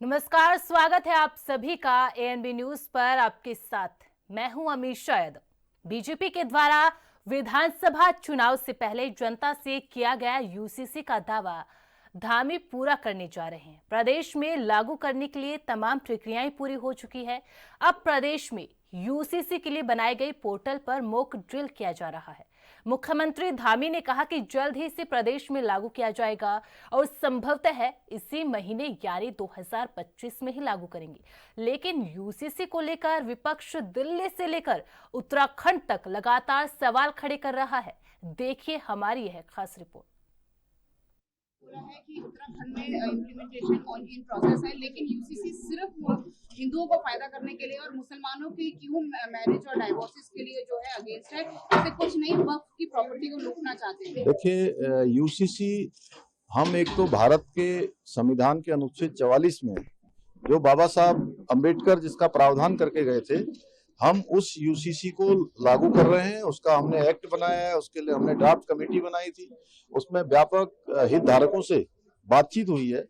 नमस्कार, स्वागत है आप सभी का एएनबी न्यूज पर। आपके साथ मैं हूं अमीशा यादव। बीजेपी के द्वारा विधानसभा चुनाव से पहले जनता से किया गया यूसीसी का दावा धामी पूरा करने जा रहे हैं। प्रदेश में लागू करने के लिए तमाम प्रक्रियाएं पूरी हो चुकी है। अब प्रदेश में यूसीसी के लिए बनाई गई पोर्टल पर मॉक ड्रिल किया जा रहा है। मुख्यमंत्री धामी ने कहा कि जल्द ही इसे प्रदेश में लागू किया जाएगा और संभवतः इसी महीने यानी 2025 में ही लागू करेंगे। लेकिन यूसीसी को लेकर विपक्ष दिल्ली से लेकर उत्तराखंड तक लगातार सवाल खड़े कर रहा है। देखिए हमारी यह खास रिपोर्ट। है कि उत्तराखंड में इम्प्लीमेंटेशन ऑन इन प्रोसेस है, लेकिन यूसीसी सिर्फ हिंदुओं को फायदा करने के लिए और मुसलमानों की क्यों मैरिज और डाइवोर्सेस के लिए जो है अगेंस्ट है। इससे कुछ नहीं, वक्फ की प्रॉपर्टी को लूटना चाहते हैं। देखिए, यूसीसी हम एक तो भारत के संविधान के अनुच्छेद 44 में जो बाबा साहब अंबेडकर जिसका प्रावधान करके गए थे, हम उस यूसीसी को लागू कर रहे हैं। उसका हमने एक्ट बनाया है, उसके लिए हमने ड्राफ्ट कमेटी बनाई थी। उसमें व्यापक हितधारकों से बातचीत हुई है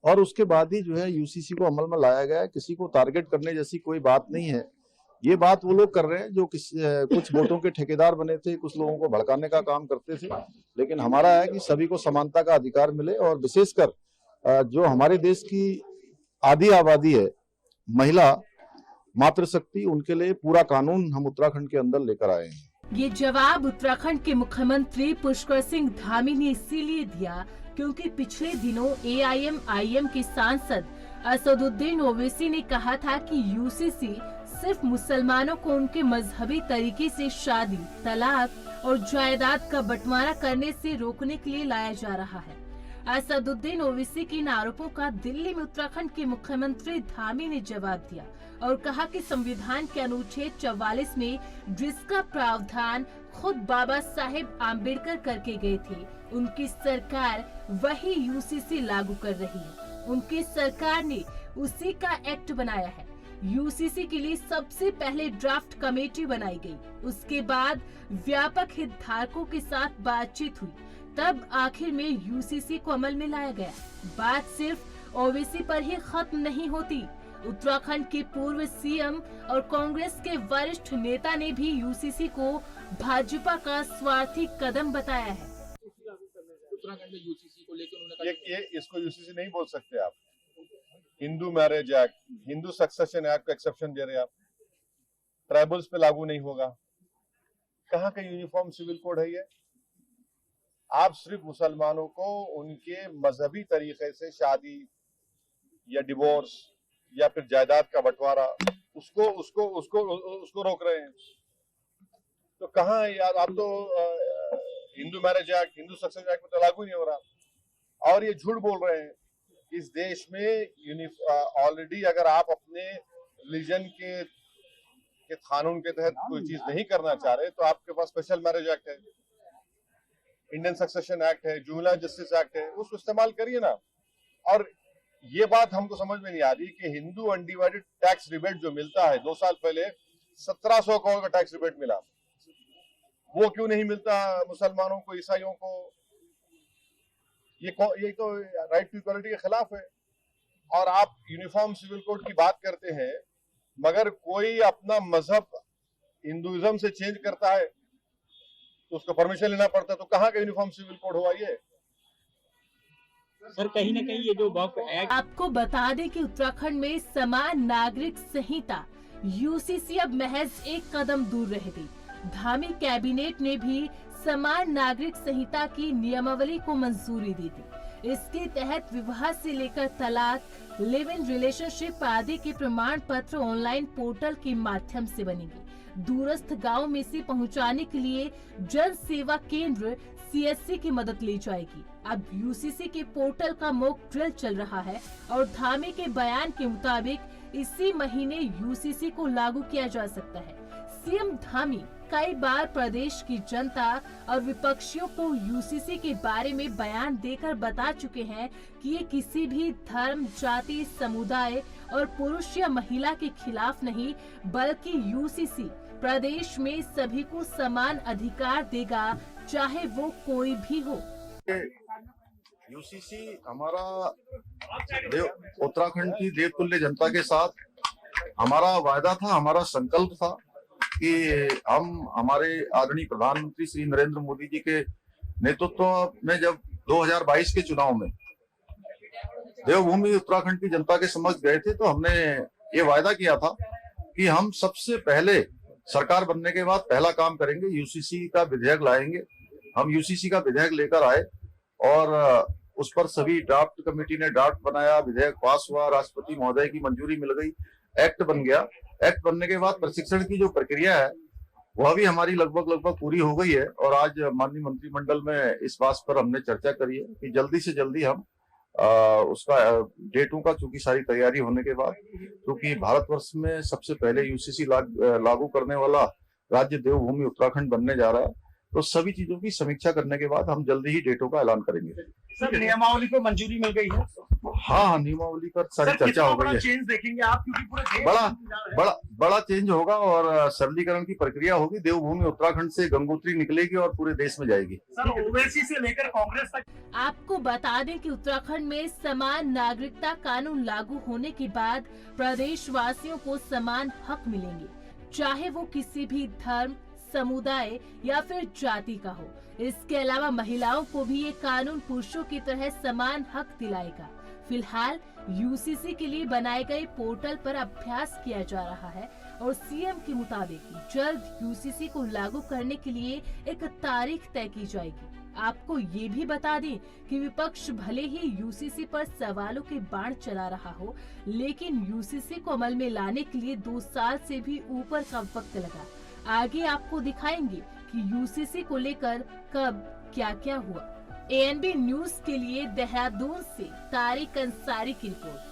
और उसके बाद ही जो है यूसीसी को अमल में लाया गया है। किसी को टारगेट करने जैसी कोई बात नहीं है। ये बात वो लोग कर रहे हैं जो कुछ वोटों के ठेकेदार बने थे, कुछ लोगों को भड़काने का काम करते थे। लेकिन हमारा है कि सभी को समानता का अधिकार मिले और विशेषकर जो हमारे देश की आधी आबादी है, महिला मातृशक्ति, उनके लिए पूरा कानून हम उत्तराखंड के अंदर लेकर आए हैं। ये जवाब उत्तराखंड के मुख्यमंत्री पुष्कर सिंह धामी ने इसीलिए दिया क्योंकि पिछले दिनों एआईएमआईएम के सांसद असदुद्दीन ओवैसी ने कहा था कि यूसीसी सिर्फ मुसलमानों को उनके मजहबी तरीके से शादी, तलाक और जायदाद का बंटवारा करने से रोकने के लिए लाया जा रहा है। असदुद्दीन ओवैसी के इन आरोपों का दिल्ली में उत्तराखंड के मुख्यमंत्री धामी ने जवाब दिया और कहा कि संविधान के अनुच्छेद 44 में जिसका प्रावधान खुद बाबा साहेब आम्बेडकर करके गए थे, उनकी सरकार वही यूसीसी लागू कर रही है। उनकी सरकार ने उसी का एक्ट बनाया है। यूसीसी के लिए सबसे पहले ड्राफ्ट कमेटी बनाई गई, उसके बाद व्यापक हितधारकों के साथ बातचीत हुई, तब आखिर में यूसीसी को अमल में लाया गया। बात सिर्फ ओवैसी पर ही खत्म नहीं होती। उत्तराखंड के पूर्व सीएम और कांग्रेस के वरिष्ठ नेता ने भी यूसीसी को भाजपा का स्वार्थी कदम बताया है। उत्तराखंड में यूसीसी को लेकर ये इसको यूसीसी नहीं बोल सकते आप। Hindu marriage act, Hindu succession act का एक्सेप्शन दे रहे हैं आप। ट्राइबल्स पे लागू नहीं होगा। कहाँ का यूनिफॉर्म सिविल कोड है ये? आप सिर्फ मुसलमानों को उनके मजहबी तरीके से शादी या डिवोर्स या फिर जायदाद का बंटवारा उसको रोक रहे हैं। तो कहाँ यार, आप तो Hindu marriage act, Hindu succession act में तो लागू नहीं हो रहा। और ये झूठ बोल रहे हैं। इस देश में ऑलरेडी अगर आप अपने रिलीजन के कानून के तहत कोई चीज नहीं करना चाह रहे तो आपके पास स्पेशल मैरिज एक्ट है, इंडियन सक्सेशन एक्ट है, जुवेनाइल जस्टिस एक्ट है, उसको इस्तेमाल करिए ना। और ये बात हमको समझ में नहीं आ रही कि हिंदू अनडिवाइडेड टैक्स रिबेट जो मिलता है, 2 साल पहले 1700 करोड़ का टैक्स रिबेट मिला, वो क्यों नहीं मिलता मुसलमानों को, ईसाइयों को? ये तो राइट टू इक्वालिटी के खिलाफ है। और आप यूनिफॉर्म सिविल कोड की बात करते हैं, मगर कोई अपना मजहब हिंदुइज्म से चेंज करता है तो उसको परमिशन लेना पड़ता है। तो कहाँ का यूनिफॉर्म सिविल कोड हुआ ये? सर, कहीं ना कहीं ये जो वक्फ एक्ट। आपको बता दें कि उत्तराखंड में समान नागरिक संहिता यूसीसी अब महज एक कदम दूर रह गई। धामी कैबिनेट ने भी समान नागरिक संहिता की नियमावली को मंजूरी दी थी। इसके तहत विवाह से लेकर तलाक, लिव इन रिलेशनशिप आदि के प्रमाण पत्र ऑनलाइन पोर्टल के माध्यम से बनेंगे। दूरस्थ गांव में से पहुंचाने के लिए जन सेवा केंद्र सीएससी की मदद ली जाएगी। अब यूसीसी के पोर्टल का मॉक ड्रिल चल रहा है और धामी के बयान के मुताबिक इसी महीने यूसीसी को लागू किया जा सकता है। सीएम धामी कई बार प्रदेश की जनता और विपक्षियों को यूसीसी के बारे में बयान देकर बता चुके हैं कि ये किसी भी धर्म, जाति, समुदाय और पुरुष या महिला के खिलाफ नहीं, बल्कि यूसीसी प्रदेश में सभी को समान अधिकार देगा, चाहे वो कोई भी हो। यूसीसी हमारा उत्तराखंड की देवतुल्य जनता के साथ हमारा वायदा था, हमारा संकल्प था कि हम हमारे आदरणीय प्रधानमंत्री श्री नरेंद्र मोदी जी के नेतृत्व में जब 2022 के चुनाव में देवभूमि उत्तराखंड की जनता के समक्ष गए थे, तो हमने ये वायदा किया था कि हम सबसे पहले सरकार बनने के बाद पहला काम करेंगे, यूसीसी का विधेयक लाएंगे। हम यूसीसी का विधेयक लेकर आए और उस पर सभी ड्राफ्ट कमेटी ने ड्राफ्ट बनाया, विधेयक पास हुआ, राष्ट्रपति महोदय की मंजूरी मिल गई, एक्ट बन गया। एक्ट बनने के बाद प्रशिक्षण की जो प्रक्रिया है वह भी हमारी लगभग पूरी हो गई है और आज माननीय मंत्रिमंडल में इस बात पर हमने चर्चा करी है कि जल्दी से जल्दी हम उसका डेटों का चूंकि सारी तैयारी होने के बाद, क्योंकि भारतवर्ष में सबसे पहले यूसीसी लागू करने वाला राज्य देवभूमि उत्तराखंड बनने जा रहा है, तो सभी चीजों की समीक्षा करने के बाद हम जल्दी ही डेटों का ऐलान करेंगे। सर, नियमावली को मंजूरी मिल गई है? हाँ, नियमावली पर सारी चर्चा हो गई है। चेंज देखेंगे आप, क्योंकि पूरे बड़ा चेंज होगा और सरलीकरण की प्रक्रिया होगी। देवभूमि उत्तराखंड से गंगोत्री निकलेगी और पूरे देश में जाएगी। सर, ओवैसी से लेकर कांग्रेस तक आपको बता दें कि उत्तराखंड में समान नागरिकता कानून लागू होने के बाद प्रदेशवासियों को समान हक मिलेंगे, चाहे वो किसी भी धर्म, समुदाय या फिर जाति का हो। इसके अलावा महिलाओं को भी ये कानून पुरुषों की तरह समान हक दिलाएगा। फिलहाल यूसीसी के लिए बनाए गए पोर्टल पर अभ्यास किया जा रहा है और सीएम के मुताबिक जल्द यूसीसी को लागू करने के लिए एक तारीख तय की जाएगी। आपको ये भी बता दें कि विपक्ष भले ही यूसीसी पर सवालों के बाण चला रहा हो, लेकिन यूसीसी को अमल में लाने के लिए 2 साल से भी ऊपर का वक्त लगा। आगे आपको दिखाएंगे कि यूसीसी को लेकर कब क्या क्या हुआ। एएनबी न्यूज के लिए देहरादून से तारिक अंसारी की रिपोर्ट।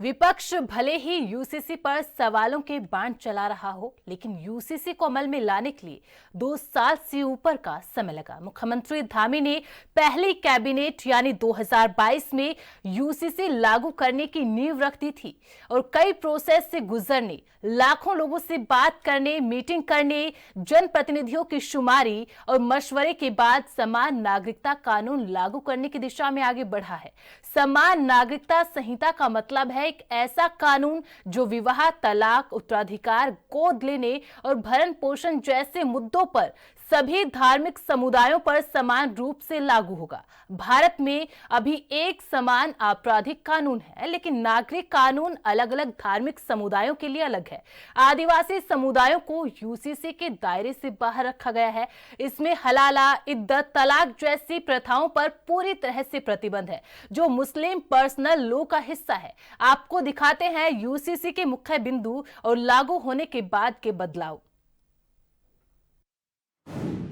विपक्ष भले ही यूसीसी पर सवालों के बाण चला रहा हो, लेकिन यूसीसी को अमल में लाने के लिए 2 साल से ऊपर का समय लगा। मुख्यमंत्री धामी ने पहली कैबिनेट यानी 2022 में यूसीसी लागू करने की नींव रख दी थी और कई प्रोसेस से गुजरने, लाखों लोगों से बात करने, मीटिंग करने, जनप्रतिनिधियों की शुमारी और मशवरे के बाद समान नागरिकता कानून लागू करने की दिशा में आगे बढ़ा है। समान नागरिकता संहिता का मतलब है एक ऐसा कानून जो विवाह, तलाक, उत्तराधिकार, गोद लेने और भरण पोषण जैसे मुद्दों पर सभी धार्मिक समुदायों पर समान रूप से लागू होगा। भारत में अभी एक समान आपराधिक कानून है, लेकिन नागरिक कानून अलग अलग धार्मिक समुदायों के लिए अलग है। आदिवासी समुदायों को यूसीसी के दायरे से बाहर रखा गया है। इसमें हलाला, इद्दत, तलाक जैसी प्रथाओं पर पूरी तरह से प्रतिबंध है, जो मुस्लिम पर्सनल लॉ का हिस्सा है। आपको दिखाते हैं यूसीसी के मुख्य बिंदु और लागू होने के बाद के बदलाव।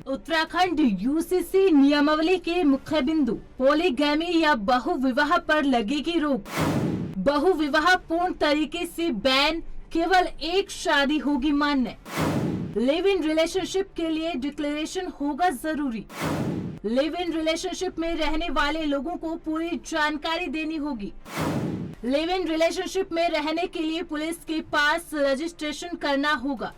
उत्तराखंड यूसीसी नियमावली के मुख्य बिंदु। पॉलीगैमी या बहुविवाह पर लगेगी रोक। बहुविवाह पूर्ण तरीके से बैन, केवल एक शादी होगी मान्य। लिव इन रिलेशनशिप के लिए डिक्लेरेशन होगा जरूरी। लिव इन रिलेशनशिप में रहने वाले लोगों को पूरी जानकारी देनी होगी। लिव इन रिलेशनशिप में रहने के लिए पुलिस के पास रजिस्ट्रेशन करना होगा।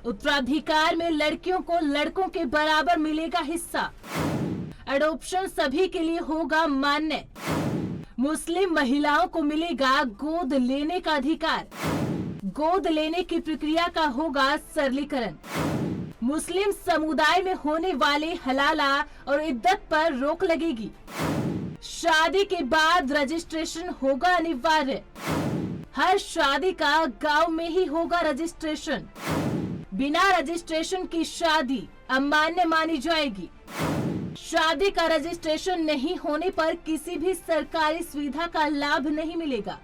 उत्तराधिकार में लड़कियों को लड़कों के बराबर मिलेगा हिस्सा। एडॉप्शन सभी के लिए होगा मान्य। मुस्लिम महिलाओं को मिलेगा गोद लेने का अधिकार। गोद लेने की प्रक्रिया का होगा सरलीकरण। मुस्लिम समुदाय में होने वाले हलाला और इद्दत पर रोक लगेगी। शादी के बाद रजिस्ट्रेशन होगा अनिवार्य। हर शादी का गांव में ही होगा रजिस्ट्रेशन। बिना रजिस्ट्रेशन की शादी अमान्य मानी जाएगी। शादी का रजिस्ट्रेशन नहीं होने पर किसी भी सरकारी सुविधा का लाभ नहीं मिलेगा।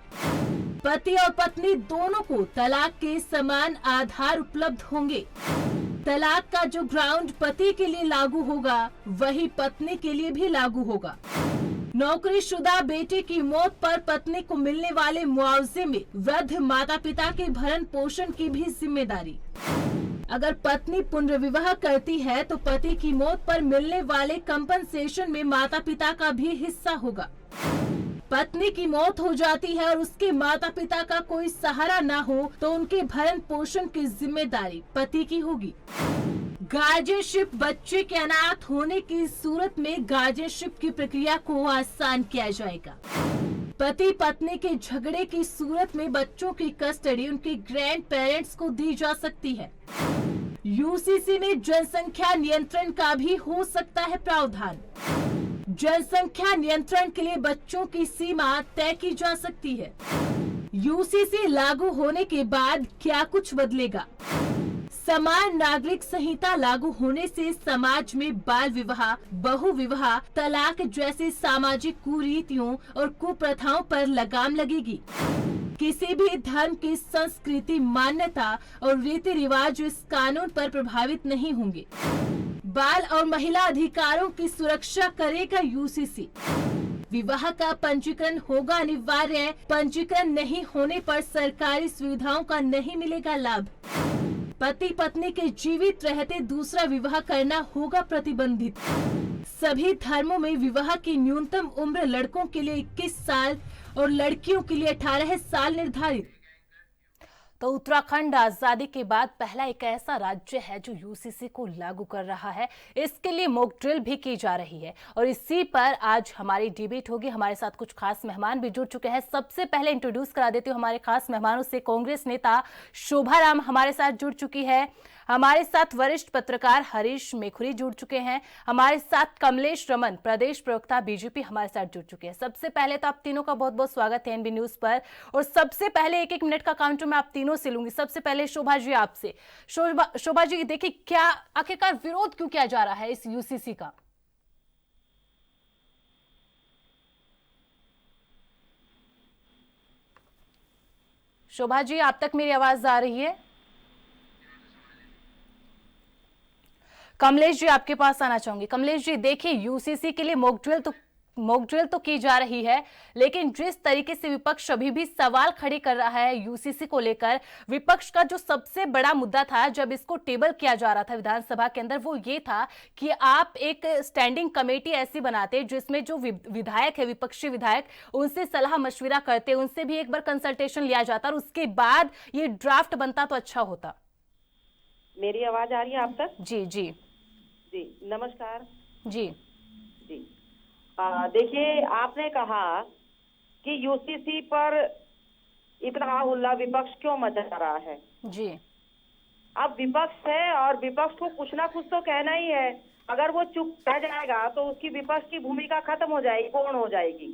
पति और पत्नी दोनों को तलाक के समान आधार उपलब्ध होंगे। तलाक का जो ग्राउंड पति के लिए लागू होगा, वही पत्नी के लिए भी लागू होगा। नौकरीशुदा बेटे की मौत पर पत्नी को मिलने वाले मुआवजे में वृद्ध माता पिता के भरण पोषण की भी जिम्मेदारी। अगर पत्नी पुनर्विवाह करती है तो पति की मौत पर मिलने वाले कंपनसेशन में माता पिता का भी हिस्सा होगा। पत्नी की मौत हो जाती है और उसके माता पिता का कोई सहारा ना हो तो उनके भरण पोषण की जिम्मेदारी पति की होगी। गार्जियनशिप बच्चे के अनाथ होने की सूरत में गार्जियनशिप की प्रक्रिया को आसान किया जाएगा। पति पत्नी के झगड़े की सूरत में बच्चों की कस्टडी उनके ग्रैंड पेरेंट्स को दी जा सकती है। यूसीसी में जनसंख्या नियंत्रण का भी हो सकता है प्रावधान। जनसंख्या नियंत्रण के लिए बच्चों की सीमा तय की जा सकती है। यूसीसी लागू होने के बाद क्या कुछ बदलेगा? समान नागरिक संहिता लागू होने से समाज में बाल विवाह, बहु विवाह, तलाक जैसी सामाजिक कुरीतियों और कुप्रथाओं पर लगाम लगेगी। किसी भी धर्म की संस्कृति, मान्यता और रीति रिवाज इस कानून पर प्रभावित नहीं होंगे। बाल और महिला अधिकारों की सुरक्षा करेगा यूसीसी। विवाह का पंजीकरण होगा अनिवार्य। पंजीकरण नहीं होने पर सरकारी सुविधाओं का नहीं मिलेगा लाभ। पति पत्नी के जीवित रहते दूसरा विवाह करना होगा प्रतिबंधित। सभी धर्मों में विवाह की न्यूनतम उम्र लड़कों के लिए 21 साल और लड़कियों के लिए 18 साल निर्धारित। तो उत्तराखंड आजादी के बाद पहला एक ऐसा राज्य है जो यूसीसी को लागू कर रहा है। इसके लिए मॉक ड्रिल भी की जा रही है और इसी पर आज हमारी डिबेट होगी। हमारे साथ कुछ खास मेहमान भी जुड़ चुके हैं। सबसे पहले इंट्रोड्यूस करा देती हूँ हमारे खास मेहमानों से। कांग्रेस नेता शोभा राम हमारे साथ जुड़ चुकी है। हमारे साथ वरिष्ठ पत्रकार हरीश मेखुरी जुड़ चुके हैं। हमारे साथ कमलेश रमन, प्रदेश प्रवक्ता बीजेपी, हमारे साथ जुड़ चुके हैं। सबसे पहले तो आप तीनों का बहुत बहुत स्वागत है एनबी न्यूज पर। और सबसे पहले एक मिनट का काउंटर मैं आप तीनों से लूंगी। सबसे पहले शोभा जी आपसे। शोभा जी, देखिए क्या आखिरकार विरोध क्यों किया जा रहा है इस यूसीसी का? शोभा जी, आप तक मेरी आवाज आ रही है? कमलेश जी, आपके पास आना चाहूंगी। कमलेश जी, देखिए यूसीसी के लिए मॉक ड्रिल तो की जा रही है, लेकिन जिस तरीके से विपक्ष अभी भी सवाल खड़े कर रहा है यूसीसी को लेकर, विपक्ष का जो सबसे बड़ा मुद्दा था जब इसको टेबल किया जा रहा था विधानसभा के अंदर, वो ये था कि आप एक स्टैंडिंग कमेटी ऐसी बनाते जिसमें जो विधायक है, विपक्षी विधायक, उनसे सलाह मशविरा करते, उनसे भी एक बार कंसल्टेशन लिया जाता और उसके बाद ये ड्राफ्ट बनता तो अच्छा होता। मेरी आवाज आ रही है आप तक? जी जी जी, नमस्कार जी जी। देखिए, आपने कहा कि यूसीसी पर इतना हुल्ला विपक्ष क्यों मचा रहा है। जी, अब विपक्ष है और विपक्ष को कुछ ना कुछ तो कहना ही है। अगर वो चुप रह जाएगा तो उसकी विपक्ष की भूमिका खत्म हो जाएगी, पूर्ण हो जाएगी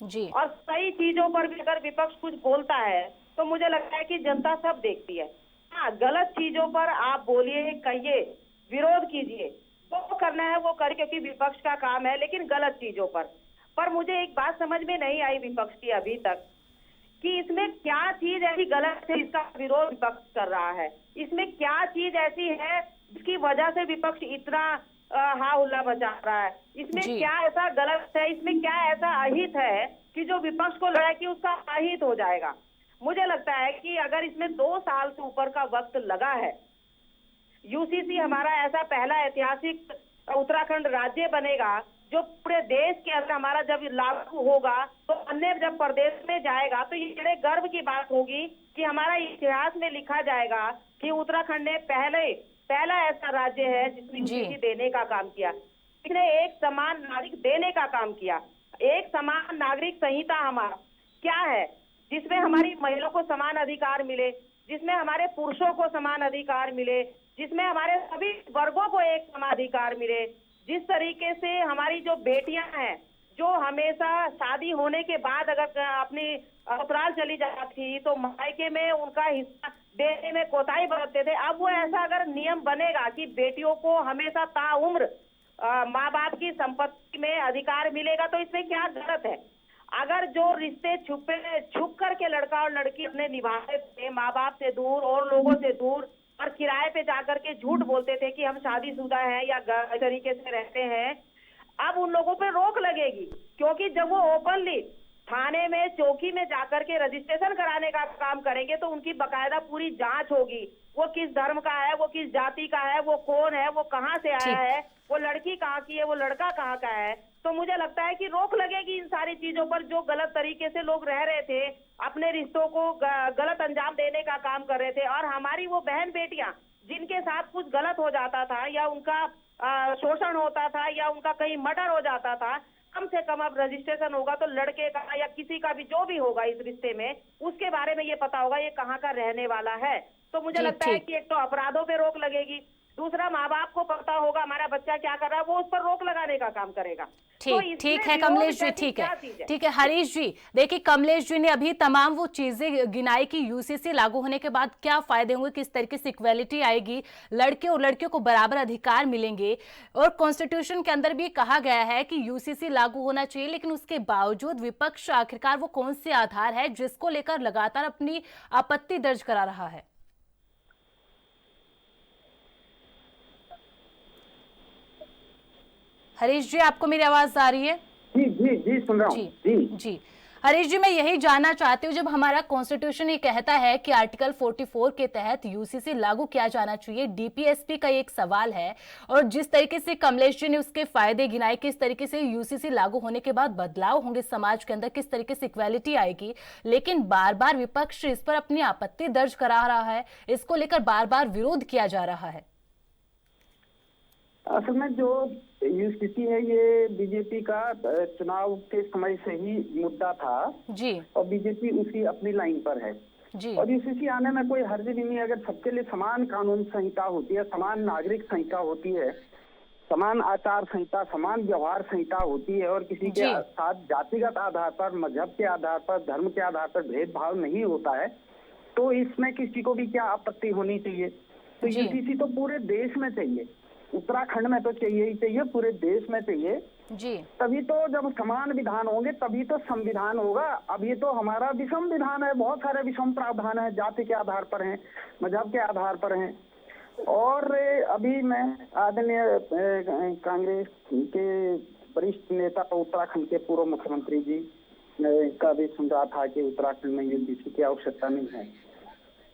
जी। और सही चीजों पर भी अगर विपक्ष कुछ बोलता है तो मुझे लगता है कि जनता सब देखती है। हाँ, गलत चीजों पर आप बोलिए, कहिए, विरोध कीजिए, वो करना है वो करे, क्योंकि विपक्ष का काम है, लेकिन गलत चीजों पर मुझे एक बात समझ में नहीं आई विपक्ष की अभी तक, कि इसमें क्या चीज ऐसी गलत है इसका विरोध विपक्ष कर रहा है। इसमें क्या चीज ऐसी है जिसकी वजह से विपक्ष इतना हा हुल्ला मचा रहा है। इसमें क्या ऐसा गलत है, इसमें क्या ऐसा अहित है कि जो विपक्ष को लगा कि उसका अहित हो जाएगा। मुझे लगता है कि अगर इसमें 2 साल से ऊपर का वक्त लगा है, यूसीसी हमारा ऐसा पहला ऐतिहासिक उत्तराखंड राज्य बनेगा जो पूरे देश के अंदर हमारा जब लागू होगा तो अन्य जब प्रदेश में जाएगा तो ये बड़े गर्व की बात होगी कि हमारा इतिहास में लिखा जाएगा कि उत्तराखंड ने पहला ऐसा राज्य है जिसने यूसीसी देने का काम किया, इसने एक समान नागरिक देने का काम किया। एक समान नागरिक संहिता हमारा क्या है, जिसमें हमारी महिलाओं को समान अधिकार मिले, जिसमें हमारे पुरुषों को समान अधिकार मिले, जिसमें हमारे सभी वर्गों को एक समान अधिकार मिले। जिस तरीके से हमारी जो बेटियां हैं जो हमेशा शादी होने के बाद अगर अपनी ससुराल चली जाती थी तो मायके में उनका हिस्सा देने में कोताही बरतते थे, अब वो ऐसा अगर नियम बनेगा कि बेटियों को हमेशा ताउम्र माँ बाप की संपत्ति में अधिकार मिलेगा तो इसमें क्या गलत है। अगर जो रिश्ते छुप करके लड़का और लड़की अपने निभाते थे, माँ बाप से दूर और लोगों से दूर, और किराए पे जाकर के झूठ बोलते थे कि हम शादीशुदा हैं या इस तरीके से रहते हैं, अब उन लोगों पे रोक लगेगी, क्योंकि जब वो ओपनली थाने में चौकी में जाकर के रजिस्ट्रेशन कराने का काम करेंगे तो उनकी बकायदा पूरी जांच होगी, वो किस धर्म का है, वो किस जाति का है, वो कौन है, वो कहाँ से आया है, वो लड़की कहाँ की है, वो लड़का कहाँ का है। तो मुझे लगता है कि रोक लगेगी इन सारी चीजों पर। जो गलत तरीके से लोग रह रहे थे, अपने रिश्तों को गलत अंजाम देने का काम कर रहे थे, और हमारी वो बहन बेटियां जिनके साथ कुछ गलत हो जाता था या उनका शोषण होता था या उनका कहीं मर्डर हो जाता था, कम से कम अब रजिस्ट्रेशन होगा तो लड़के का या किसी का भी जो भी होगा इस रिश्ते में, उसके बारे में ये पता होगा ये कहाँ का रहने वाला है। तो मुझे ठीक, लगता है ठीक। कि एक तो अपराधों पे रोक लगेगी, दूसरा माँ बाप को पता होगा हमारा बच्चा क्या कर रहा है, वो उस पर रोक लगाने का काम करेगा। तो ठीक इसमें ठीक है विरोध कमलेश जी, जैसी ठीक क्या है, चीज है? ठीक है हरीश जी। देखिए कमलेश जी ने अभी तमाम वो चीजें गिनाई कि यूसीसी लागू होने के बाद क्या फायदे होंगे, किस तरीके से इक्वेलिटी आएगी, लड़के और लड़कियों को बराबर अधिकार मिलेंगे, और कॉन्स्टिट्यूशन के अंदर भी कहा गया है कि यूसीसी लागू होना चाहिए। लेकिन उसके बावजूद विपक्ष आखिरकार वो कौन से आधार है जिसको लेकर लगातार अपनी आपत्ति दर्ज करा रहा है? हरीश जी, आपको मेरी आवाज आ रही है? जी जी जी सुन रहा हूँ। जी जी हरीश जी, मैं यही जानना चाहती हूँ, जब हमारा कॉन्स्टिट्यूशन ये कहता है कि आर्टिकल 44 के तहत यूसीसी लागू किया जाना चाहिए, डीपीएसपी का एक सवाल है, और जिस तरीके से कमलेश जी ने उसके फायदे गिनाए, किस तरीके से यूसीसी लागू होने के बाद बदलाव होंगे समाज के अंदर, किस तरीके से इक्वालिटी आएगी, लेकिन बार बार विपक्ष इस पर अपनी आपत्ति दर्ज करा रहा है, इसको लेकर बार बार विरोध किया जा रहा है। असल में जो यूसीसी है ये बीजेपी का चुनाव के समय से ही मुद्दा था जी और बीजेपी उसी अपनी लाइन पर है जी और यूसीसी आने में कोई हर्ज भी नहीं है। अगर सबके लिए समान कानून संहिता होती है, समान नागरिक संहिता होती है, समान आचार संहिता, समान व्यवहार संहिता होती है और किसी के जी। साथ जातिगत आधार पर, मजहब के आधार पर, धर्म के आधार पर भेदभाव नहीं होता है, तो इसमें किसी को भी क्या आपत्ति होनी चाहिए। तो जी। यूसीसी तो पूरे देश में चाहिए, उत्तराखंड में तो चाहिए ही चाहिए, पूरे देश में चाहिए। जी तभी तो जब समान विधान होंगे तभी तो संविधान होगा। अब ये तो हमारा विषम विधान है, बहुत सारे विषम प्रावधान है, जाति के आधार पर हैं, मजहब के आधार पर हैं। और अभी मैं आदरणीय कांग्रेस के वरिष्ठ नेता उत्तराखंड के पूर्व मुख्यमंत्री जी का भी सुन रहा था कि उत्तराखंड में यूसीसी की आवश्यकता नहीं है,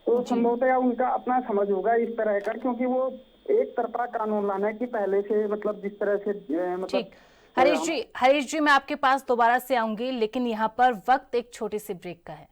तो संभवतः उनका अपना समझ होगा इस तरह का, क्योंकि वो एक तरफा कानून लाना है कि पहले से मतलब जिस तरह से ठीक। हरीश जी, मैं आपके पास दोबारा से आऊंगी, लेकिन यहाँ पर वक्त एक छोटे से ब्रेक का है।